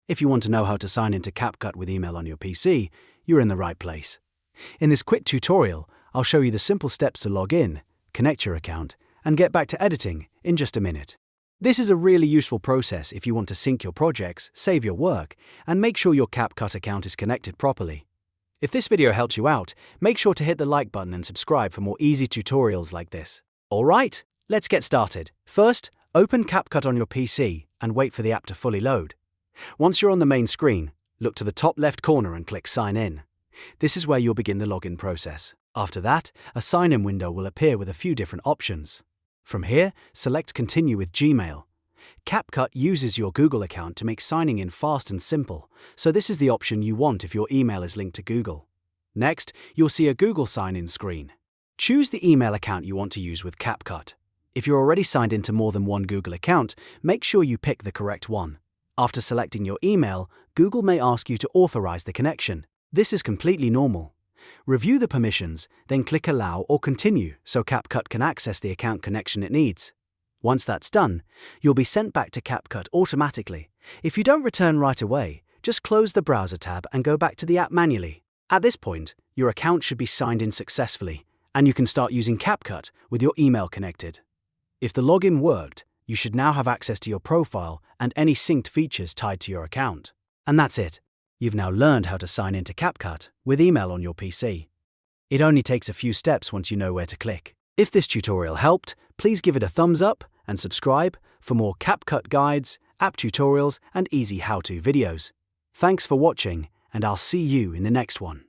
If you want to know how to sign into CapCut with email on your PC, you're in the right place. In this quick tutorial, I'll show you the simple steps to log in, connect your account, and get back to editing in just a minute. This is a really useful process if you want to sync your projects, save your work, and make sure your CapCut account is connected properly. If this video helps you out, make sure to hit the like button and subscribe for more easy tutorials like this. Alright, let's get started. First, open CapCut on your PC and wait for the app to fully load. Once you're on the main screen, look to the top left corner and click Sign In. This is where you'll begin the login process. After that, a sign-in window will appear with a few different options. From here, select Continue with Gmail. CapCut uses your Google account to make signing in fast and simple, so this is the option you want if your email is linked to Google. Next, you'll see a Google sign-in screen. Choose the email account you want to use with CapCut. If you're already signed into more than one Google account, make sure you pick the correct one. After selecting your email, Google may ask you to authorize the connection. This is completely normal. Review the permissions, then click Allow or Continue so CapCut can access the account connection it needs. Once that's done, you'll be sent back to CapCut automatically. If you don't return right away, just close the browser tab and go back to the app manually. At this point, your account should be signed in successfully, and you can start using CapCut with your email connected. If the login worked, you should now have access to your profile and any synced features tied to your account. And that's it. You've now learned how to sign into CapCut with email on your PC. It only takes a few steps once you know where to click. If this tutorial helped, please give it a thumbs up and subscribe for more CapCut guides, app tutorials, and easy how-to videos. Thanks for watching, and I'll see you in the next one.